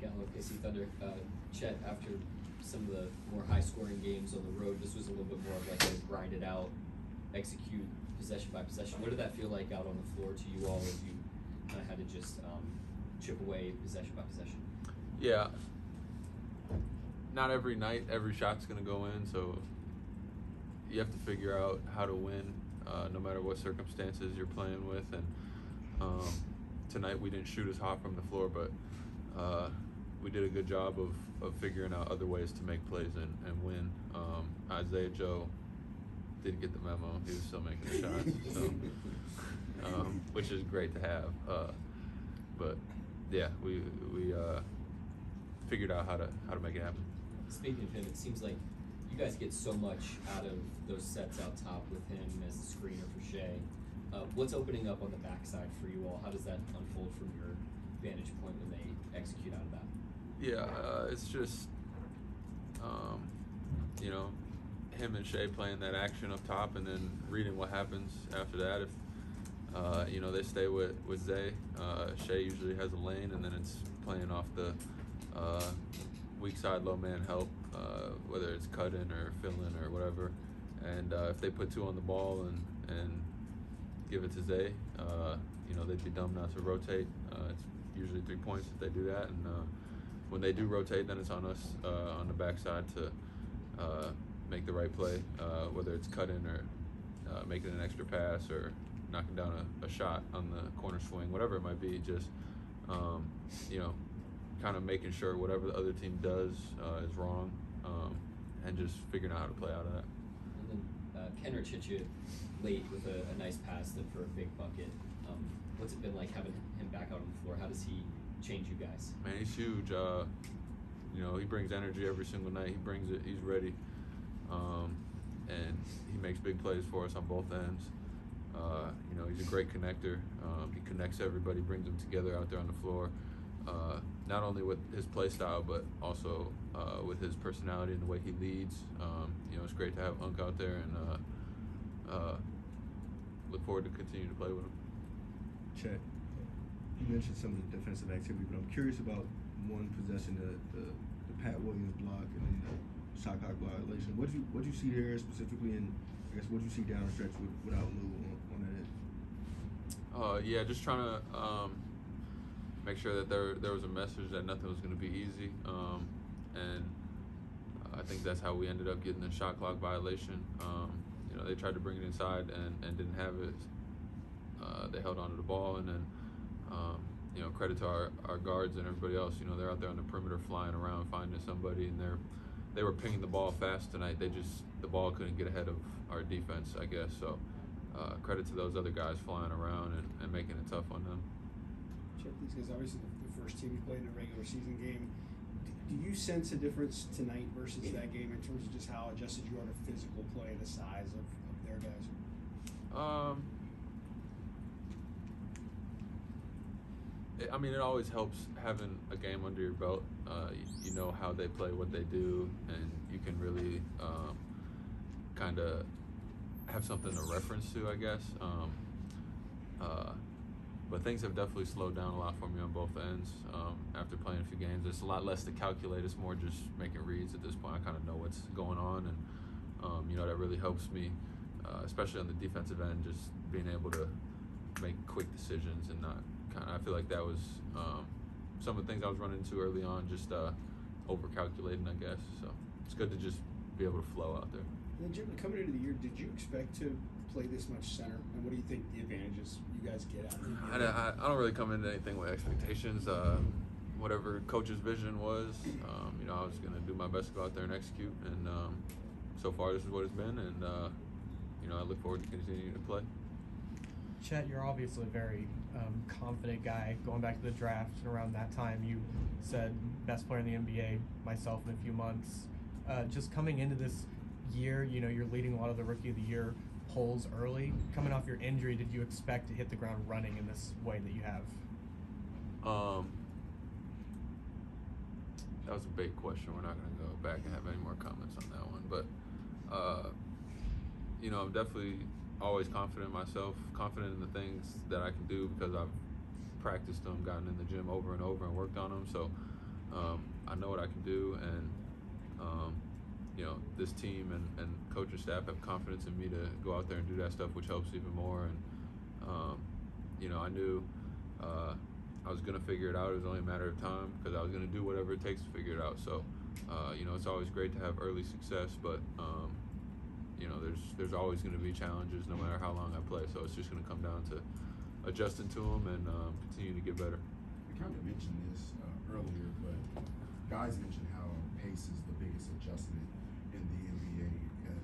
Gallo, KC Thunder. Chet, after some of the more high-scoring games on the road, this was a little bit more of like a grind it out, execute possession by possession. What did that feel like out on the floor to you all as you kind of had to just chip away possession by possession? Yeah. Not every night, every shot's going to go in, so you have to figure out how to win no matter what circumstances you're playing with. And tonight we didn't shoot as hot from the floor, but we did a good job of figuring out other ways to make plays and win. Isaiah Joe didn't get the memo. He was still making the shots, so, which is great to have. But yeah, we figured out how to make it happen. Speaking of him, it seems like you guys get so much out of those sets out top with him as the screener for Shea. What's opening up on the backside for you all? How does that unfold from your vantage point when they execute out of that? Yeah, it's just, you know, him and Shea playing that action up top and then reading what happens after that. If, you know, they stay with Zay, Shea usually has a lane, and then it's playing off the weak side low man help, whether it's cut in or fill in or whatever. And if they put two on the ball and give it to Zay, you know, they'd be dumb not to rotate. It's usually 3 points if they do that. And when they do rotate, then it's on us on the backside to make the right play, whether it's cut in or making an extra pass or knocking down a shot on the corner swing, whatever it might be. Just, you know, kind of making sure whatever the other team does is wrong, and just figuring out how to play out of that. And then Kenrich hit you late with a nice pass for a big bucket. What's it been like having him back out on the floor? How does he change you guys? Man, he's huge. You know, he brings energy every single night. He brings it. He's ready, and he makes big plays for us on both ends. You know, he's a great connector. He connects everybody, brings them together out there on the floor. Not only with his play style, but also with his personality and the way he leads. You know, it's great to have Unk out there, and look forward to continue to play with him. Chet, you mentioned some of the defensive activity, but I'm curious about one possession, the Pat Williams block and then the shot clock violation. What did you see there specifically, and I guess what did you see down the stretch without Lou on that end? Yeah, just trying to make sure that there was a message that nothing was going to be easy, and I think that's how we ended up getting the shot clock violation. You know, they tried to bring it inside and didn't have it. They held onto the ball, and then you know, credit to our guards and everybody else. You know, they're out there on the perimeter flying around finding somebody, and they were pinging the ball fast tonight. The ball couldn't get ahead of our defense, I guess. So credit to those other guys flying around and making it tough on them. Check these guys. Obviously, the first team you played in a regular season game. Do you sense a difference tonight versus that game in terms of just how adjusted you are to physical play, the size of their guys? I mean, it always helps having a game under your belt. You know how they play, what they do, and you can really kind of have something to reference to, I guess. But things have definitely slowed down a lot for me on both ends after playing a few games. It's a lot less to calculate. It's more just making reads at this point. I kind of know what's going on, and you know, that really helps me, especially on the defensive end, just being able to make quick decisions and not I feel like that was some of the things I was running into early on, just over-calculating, I guess. So it's good to just be able to flow out there. And then, Jim, coming into the year, did you expect to play this much center? And what do you think the advantages you guys get out of it? I don't really come into anything with expectations. Whatever coach's vision was, you know, I was going to do my best to go out there and execute. And so far, this is what it's been. And, you know, I look forward to continuing to play. Chet, you're obviously a very confident guy. Going back to the draft, and around that time, you said best player in the NBA, myself in a few months. Just coming into this year, you know, you're leading a lot of the Rookie of the Year polls early. Coming off your injury, did you expect to hit the ground running in this way that you have? That was a big question. We're not going to go back and have any more comments on that one. But, you know, I'm definitely always confident in myself, confident in the things that I can do because I've practiced them, gotten in the gym over and over and worked on them. So I know what I can do, and you know, this team and coaching staff have confidence in me to go out there and do that stuff, which helps even more. And you know, I knew I was gonna figure it out. It was only a matter of time because I was gonna do whatever it takes to figure it out. So you know, it's always great to have early success, but you know, there's always going to be challenges no matter how long I play. So it's just going to come down to adjusting to them and continue to get better. We kind of mentioned this earlier, but guys mentioned how pace is the biggest adjustment in the NBA and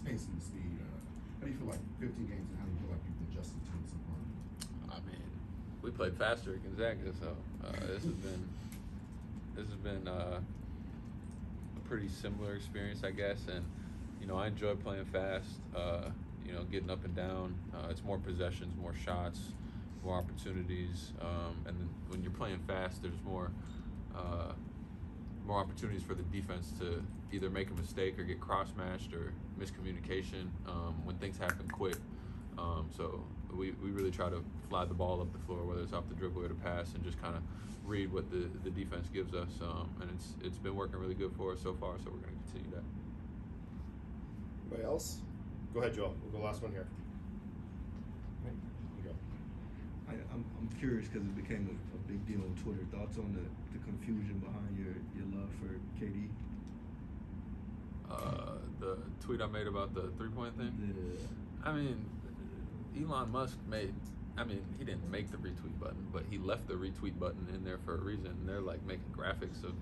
pace and speed. How do you feel like 15 games and how do you feel like you've adjusted to it so far? I mean, we played faster at Gonzaga, so this has been a pretty similar experience, I guess. And you know, I enjoy playing fast, you know, getting up and down. It's more possessions, more shots, more opportunities. And then when you're playing fast, there's more opportunities for the defense to either make a mistake or get cross-matched or miscommunication when things happen quick. So we really try to fly the ball up the floor, whether it's off the dribble or the pass, and just kind of read what the defense gives us. And it's been working really good for us so far, so we're going to continue that. Anybody else? Go ahead, Joel. We'll go last one here. You go. I'm curious because it became a big deal on Twitter. Thoughts on the confusion behind your love for KD? The tweet I made about the three-point thing? Yeah. I mean, Elon Musk he didn't make the retweet button, but he left the retweet button in there for a reason. They're like making graphics of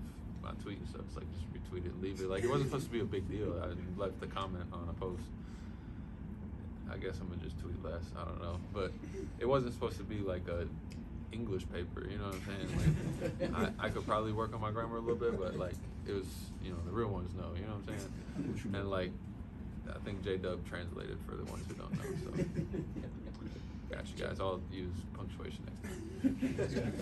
my tweet and stuff. It's like, just retweet it, leave it. Like, it wasn't supposed to be a big deal. I left the comment on a post. I guess I'm gonna just tweet less. I don't know, but it wasn't supposed to be like a English paper. You know what I'm saying? Like, I could probably work on my grammar a little bit, but like, it was, you know, the real ones know. You know what I'm saying? And like, I think J-Dub translated for the ones who don't know. So, got you guys. I'll use punctuation next time.